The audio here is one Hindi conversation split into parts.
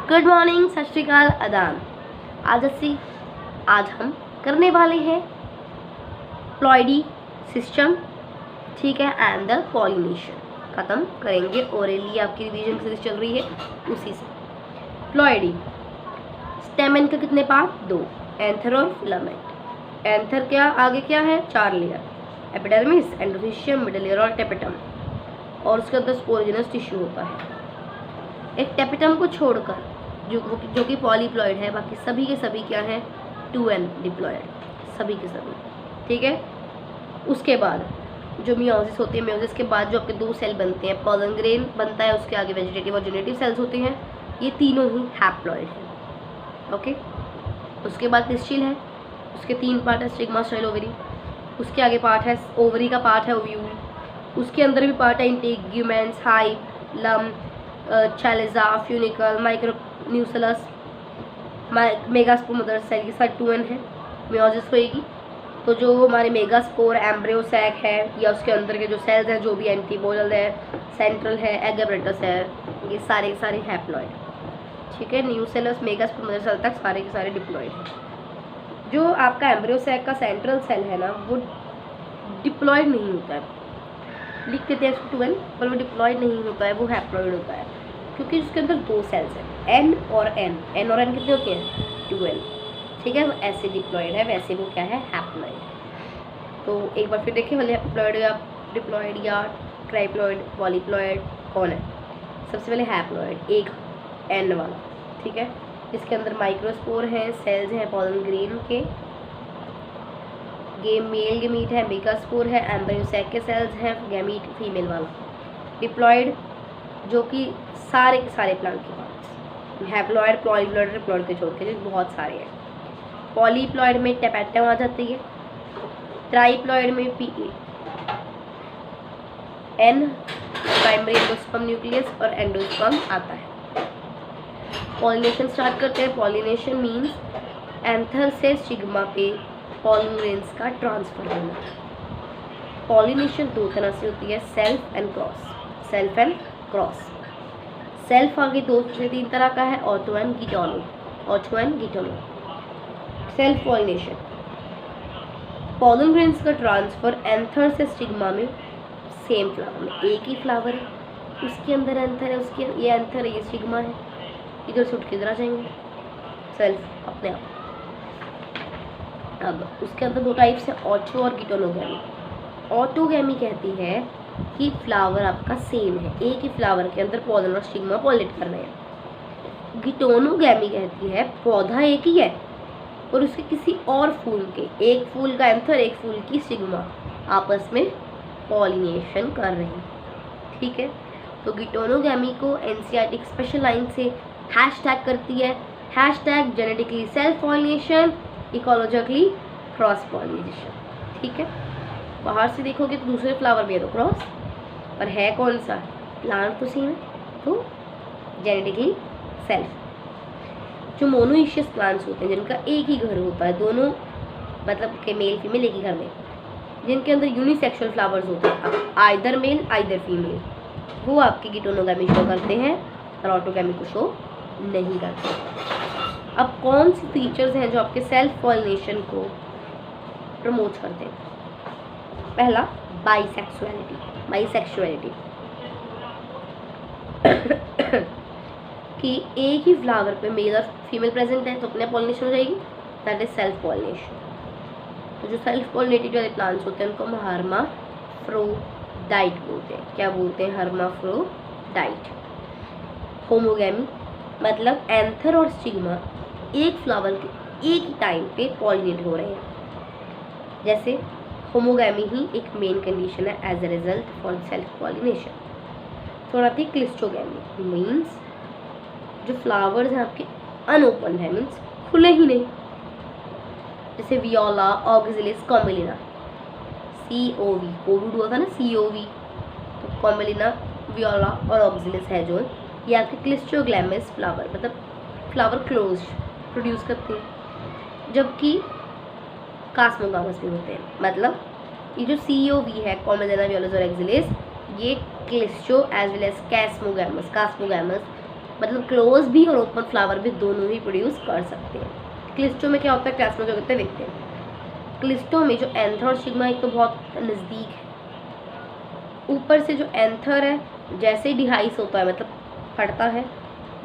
गुड मॉर्निंग, सत श्री अकाल, आदाब। आज हम करने वाले हैं प्लॉइडी सिस्टम, ठीक है, एंड द पॉलिनेशन ख़त्म करेंगे। ओरली आपकी रिवीजन सीरीज चल रही है उसी से। प्लॉइडी स्टेमन के कितने पार्ट? 2, एंथर और फिलामेंट। एंथर क्या आगे क्या है? 4 layer, epidermis, endothelium, middle layer और टेपिटम, और उसके अंदर स्पोरोजिनस टिश्यू होता है। एक टेपिटम को छोड़कर जो कि पॉलीप्लॉइड है, बाकी सभी के सभी क्या हैं? 2n डिप्लॉइड, सभी के सभी, ठीक है। उसके बाद जो मियोसिस होती है, मियोसिस के बाद जो आपके 2 सेल बनते हैं, पॉलन ग्रेन बनता है, उसके आगे वेजिटेटिव और जेनेटिव सेल्स होते हैं, ये तीनों ही हैप्लॉइड हैं, ओके। उसके बाद पिस्टिल है, उसके 3 पार्ट है, स्टिग्मा, स्टाइल, ओवरी। उसके आगे पार्ट है, ओवरी का पार्ट है ओव्यूल, उसके अंदर भी पार्ट है integuments, hilum, chalaza, funicle, micropyle nucellus, megaspore, mother cell, ये सारे 2n है। मियोसिस होएगी तो जो हमारे मेगास्पोर, एम्ब्रियो सैक है, या उसके अंदर के जो सेल्स हैं, जो भी एंटीपोडल है, सेंट्रल है, एग एपरेटस है, ये सारे हैप्लॉइड, ठीक है। न्यूसेलस, मेगास्पोर, मदर सेल तक सारे के सारे डिप्लॉइड हैं। जो आपका एम्ब्रियो सैक का सेंट्रल सेल है ना, वो डिप्लॉइड नहीं होता है, लिख देते हैं इसको 2n, पर वो डिप्लॉइड नहीं होता है, वो हैप्लॉइड होता है, क्योंकि उसके अंदर 2 सेल्स हैं, n और n कितने होते हैं? 2n, ठीक है। वो ऐसे डिप्लॉइड है, वैसे वो क्या है? हैप्लॉइड। तो एक बार फिर देखिए, वाले हैप्लॉइड या डिप्लॉइड या ट्राइप्लॉइड, पॉलीप्लॉइड कौन है? सबसे पहले हैप्लॉइड, एक n वाला, ठीक है। इसके अंदर माइक्रोस्पोर हैं, सेल्स हैं पॉलन ग्रेन के, मेल गैमीट है, मेगास्पोर है, एम्ब्रियो सैक के सेल्स हैं, गैमीट फीमेल वाला। डिप्लॉइड जो कि सारे के सारे प्लांट के पार्ट्स, हैप्लॉइड, पॉलीप्लॉइड, ट्रिप्लॉइड के छोड़ के जो बहुत सारे हैं। पॉलीप्लॉइड में टेपेटम आ जाती है, ट्राइप्लॉइड में n प्राइमरी एंडोस्पर्म न्यूक्लियस और एंडोस्पर्म आता है। पॉलिनेशन स्टार्ट करते हैं। पॉलिनेशन मीन्स एंथर से स्टिग्मा पे पॉलन ग्रेन्स का ट्रांसफर होना। पॉलिनेशन 2 तरह से होती है, self and cross. Self and cross. Self आगे 2 से 3 तरह का है, ऑटो एंड गिटोनो। सेल्फ पॉलिनेशन, पॉलन ग्रेन्स का ट्रांसफर एंथर से स्टिग्मा में, सेम फ्लावर में, एक ही फ्लावर है, उसके अंदर एंथर है, उसके ये एंथर है, ये स्टिग्मा है, इधर से उठ के इधर आ जाएंगे, सेल्फ अपने आप। अब उसके अंदर 2 टाइप्स हैं, ऑटो और गिटोनोगैमी। ऑटोगैमी कहती है कि फ्लावर आपका सेम है, एक ही फ्लावर के अंदर पॉलन और स्टिग्मा पॉलिनेट कर रहे हैं। गिटोनोगैमी कहती है पौधा एक ही है और उसके किसी और फूल के, एक फूल का एंथर, एक फूल की स्टिग्मा आपस में पॉलिनेशन कर रहे हैं, ठीक है। तो गिटोनोगैमी को एनसीईआरटी स्पेशल लाइन से हैशटैग करती है, hashtag genetically self pollination, ecologically cross pollination, ठीक है। बाहर से देखोगे तो दूसरे फ्लावर भी है तो क्रॉस, पर है कौन सा? प्लांट तो सेम है, तो जेनेटिकली सेल्फ। जो मोनोइशियस प्लांट्स होते हैं, जिनका एक ही घर होता है, दोनों मतलब के मेल फीमेल एक ही घर में, जिनके अंदर यूनिसेक्सुअल फ्लावर्स होते हैं, आइदर मेल आइदर फीमेल, वो आपकी गिटोनोगैमी शो करते हैं और ऑटोगैमी को शो नहीं करते। अब कौन सी फीचर्स हैं जो आपके सेल्फ पॉलिनेशन को प्रमोट करते हैं? पहला, बाइसेक्सुअलिटी कि एक ही फ्लावर पे मेल और फीमेल प्रेजेंट है तो अपने पॉलिनेशन हो जाएगी, दैट इज सेल्फ पॉलिनेशन। तो जो सेल्फ पॉलिनेटेड वाले प्लांट्स होते हैं उनको हम हर्माफ्रोडाइट बोलते हैं। क्या बोलते हैं? हर्माफ्रोडाइट। होमोगैमी मतलब एंथर और स्टिग्मा एक फ्लावर के एक ही टाइम पे पॉलिनेट हो रहे हैं, जैसे होमोगैमी ही एक मेन कंडीशन है as a result for self pollination. थोड़ा थी क्लिस्टोगैमी, मीन्स जो फ्लावर्स हैं आपके अनओपन है, मीन्स खुले ही नहीं, जैसे वियोला, ऑक्सिलिस, कॉमेलिना, COV, कोविड हुआ था ना, COV, तो कॉमेलिना, वियोला और ऑक्सिलिस है जो, ये आपके क्लिस्टोग्लैमस फ्लावर, मतलब फ्लावर क्लोज प्रोड्यूस करते हैं, जबकि कास्मोगामस भी होते हैं। मतलब ये जो COV है, कॉमेलिना, वियोला और ऑक्सिलिस, ये क्लिस्टो एज वेल एज कास्मोगामस मतलब क्लोज भी और ओपन फ्लावर भी दोनों ही प्रोड्यूस कर सकते हैं। क्लिस्टो में क्या होता है, क्लास में जो कहते हैं देखते हैं। क्लिस्टो में जो एंथर और सिग्मा एक तो बहुत नज़दीक है, ऊपर से जो एंथर है जैसे डिहाइस होता है मतलब फटता है,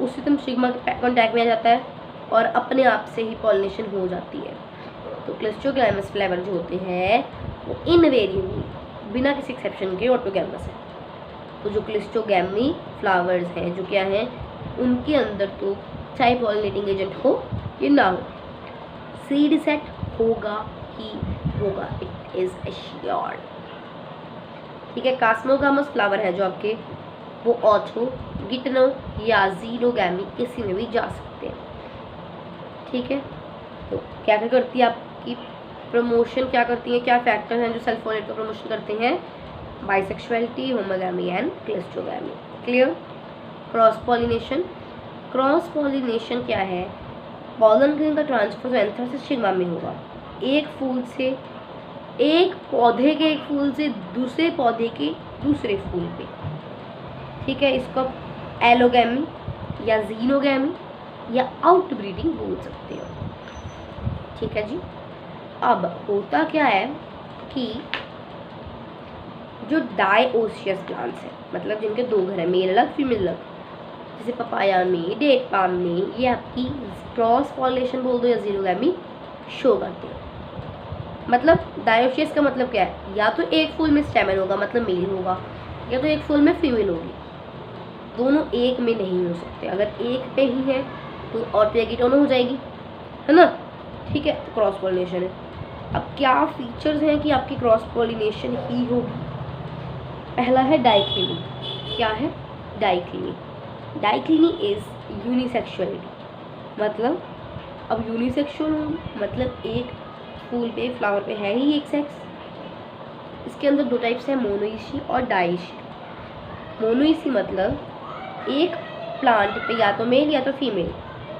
उसी तुम सिग्मा के कॉन्टैक्ट में आ जाता है और अपने आप से ही पॉलिनेशन हो जाती है। तो क्लिस्टोगैमस फ्लावर जो होते हैं वो इनवेरिएबली बिना किसी एक्सेप्शन के ऑटोगैमस है। तो जो क्लिस्टोगैमी फ्लावर्स हैं जो क्या हैं, उनके अंदर तो चाहे पॉलिनेटिंग एजेंट हो या ना हो, सीड सेट होगा ही होगा, इट इज़ एश्योर्ड। ठीक है। कास्मोगामस फ्लावर है जो आपके, वो ऑथो, गिटनो या जीनोगैमी किसी में भी जा सकते हैं। ठीक है। तो क्या क्या करती है आपकी प्रमोशन, क्या करती है, क्या फैक्टर हैं जो सेल्फ पॉलिनेट का प्रमोशन करते हैं, bisexuality, homogamy and cleistogamy. Clear. Cross pollination, cross pollination क्या है, पॉलन ग्रेन का ट्रांसफर एंथर से सिग्मा में होगा, एक फूल से, एक पौधे के एक फूल से दूसरे पौधे के दूसरे फूल पे। ठीक है। इसको एलोगैमी या जीनोगैमी या आउटब्रीडिंग बोल सकते हो। ठीक है जी। अब होता क्या है कि जो डाइओसियस प्लांट्स हैं, मतलब जिनके दो घर हैं, मेल अलग फीमेल अलग, जैसे पपाया में, डेट पाम में, ये आपकी क्रॉस पॉलिनेशन बोल दो या जीनोगैमी शो करते हैं। मतलब डायोसियस का मतलब क्या है, या तो एक फूल में स्टेमन होगा मतलब मेल होगा, या तो एक फूल में फीमेल होगी, दोनों एक में नहीं हो सकते। अगर एक पे ही है तो और पे दोनों हो जाएगी, है ना। ठीक है। तो क्रॉस पॉलिनेशन है। अब क्या फीचर्स हैं कि आपकी क्रॉस पॉलिनेशन ही होगी। पहला है डाइक्लिनी। क्या है, डाइक्लिनी। डाइक्लिनी इज यूनिसेक्सुअलिटी, मतलब अब यूनिसेक्सुअल होंगी मतलब एक फूल पे फ्लावर पे है ही एक सेक्स। इसके अंदर दो टाइप्स हैं, मोनोइसी और डाइसी। मोनोइसी मतलब एक प्लांट पे या तो मेल या तो फीमेल,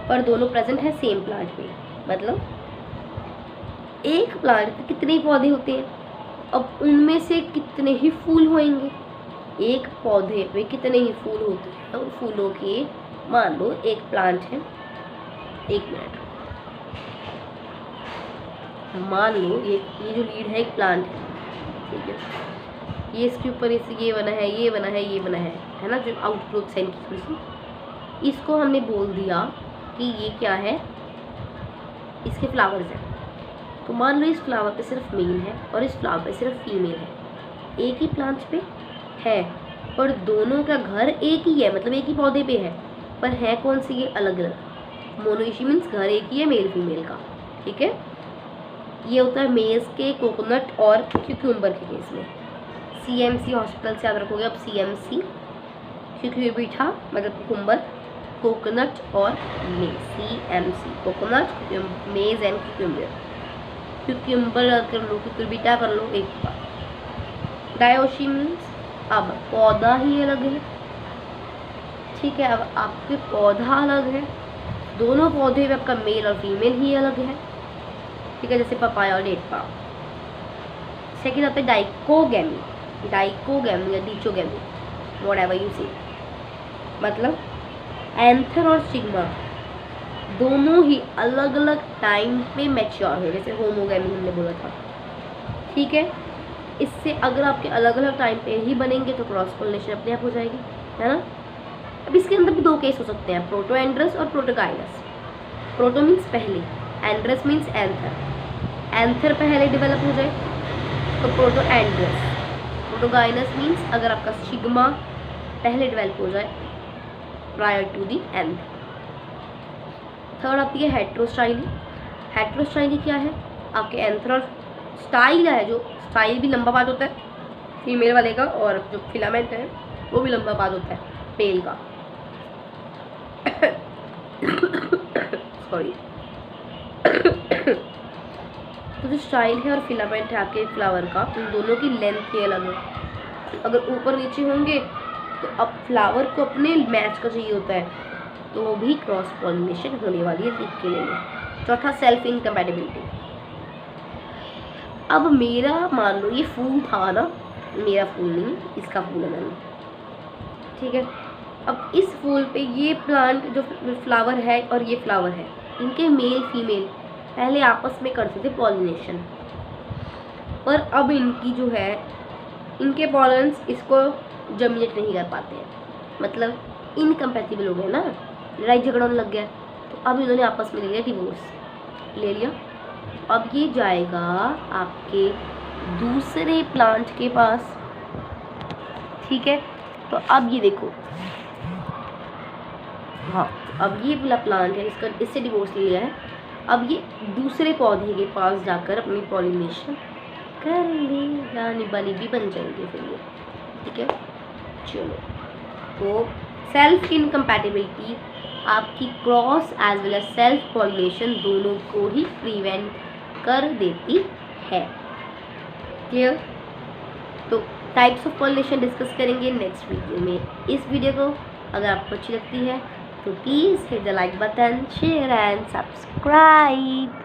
पर दोनों प्रेजेंट है सेम प्लांट पे। मतलब एक प्लांट पे कितने पौधे होते हैं, अब उनमें से कितने ही फूल होंगे। एक पौधे पे कितने ही फूल होते हैं, और फूलों के मान लो एक प्लांट है, एक मिनट, मान लो ये जो लीड है एक प्लांट है। ठीक है। ये इसके ऊपर ये बना है, ये बना है, ये बना है ना, जो आउटग्रोथ साइन की थोड़ी सी, इसको हमने बोल दिया कि ये क्या है, इसके फ्लावर्स हैं। तो मान लो इस फ्लावर पे सिर्फ मेल है और इस फ्लावर पे सिर्फ फीमेल है, एक ही प्लांट पे है और दोनों का घर एक ही है, मतलब एक ही पौधे पे है, पर है कौन सी, ये अलग अलग। मोनोइसी मीन्स घर एक ही है मेल फीमेल का। ठीक है। ये होता है मेज के, कोकोनट और क्यूक्यूम्बर के केस में। CMC हॉस्पिटल से याद रखोगे आप, CMC क्यूक्यूबिटा मतलब कुकुम्बर, कोकोनट और मेज। CMC कोकोनट, मेज एंड क्यूक्यूम्बर। क्यूक्यूम्बर कर लो, क्यूक्यूबिटा कर लो एक बार। डायोसी मीन्स अब पौधा ही अलग है। ठीक है। अब आपके पौधा अलग है, दोनों पौधे में आपका मेल और फीमेल ही अलग है। ठीक है। जैसे पपाया और डेट पाम। सेकेंड आता है डाइकोगैमी। डाइकोगैमी या डीचोगैमी, व्हाटएवर यू से, मतलब एंथर और सिग्मा दोनों ही अलग अलग टाइम पे मैच्योर हो, जैसे होमोगैमी हमने बोला था। ठीक है। इससे अगर आपके अलग अलग टाइम पे ही बनेंगे तो क्रॉस पॉलिनेशन अपने आप हो जाएगी, है ना। अब इसके अंदर भी दो केस हो सकते हैं, प्रोटोएंड्रस और प्रोटोगाइनस। प्रोटो मीन्स पहले, एंड्रस मीन्स एंथर। एंथर पहले डेवलप हो जाए तो प्रोटोएंड्रस। प्रोटोगाइनस मीन्स अगर आपका सिग्मा पहले डेवलप हो जाए prior to the anther. Third आती है हेट्रोस्टाइली। हेट्रोस्टाइली क्या है, आपके एंथर और स्टाइल है, जो स्टाइल भी लंबा पाद होता है फीमेल वाले का, और जो फिलामेंट है वो भी लंबा पाद होता है मेल का। सॉरी। तो जो स्टाइल है और फिलामेंट है आपके फ्लावर का, उन दोनों की लेंथ ही अलग है। अगर ऊपर नीचे होंगे तो अब फ्लावर को अपने मैच का चाहिए होता है, तो वो भी क्रॉस पॉलिनेशन होने वाली है लिख के लिए। चौथा सेल्फ इनकम्पैटिबिलिटी। अब मेरा मान लो ये फूल था ना, मेरा फूल नहीं, इसका फूल है मैंने। ठीक है। अब इस फूल पे ये प्लांट जो फ्लावर है और ये फ्लावर है, इनके मेल फीमेल पहले आपस में करते थे पॉलिनेशन, पर अब इनकी जो है, इनके पॉलन्स इसको जर्मिनेट नहीं कर पाते हैं, मतलब इनकम्पैटिबल हो गए ना, लड़ाई झगड़ा लग गया। तो अब इन्होंने आपस में ले लिया डिवोर्स, ले लिया। अब ये जाएगा आपके दूसरे प्लांट के पास, ठीक है। तो अब ये देखो, हाँ, अब ये वाला प्लांट है, इसका इससे डिवोर्स ले लिया है। अब ये दूसरे पौधे के पास जाकर अपनी पॉलिनेशन कर लेगा, निबाली भी बन जाएंगे फिर ये, ठीक है। चलो, तो सेल्फ इनकम्पैटिबिलिटी आपकी cross as well as self pollination दोनों को ही प्रिवेंट कर देती है। क्लियर? तो टाइप्स ऑफ पॉलिनेशन डिस्कस करेंगे नेक्स्ट वीडियो में। इस वीडियो को अगर आपको अच्छी लगती है तो please hit the like button, share and subscribe.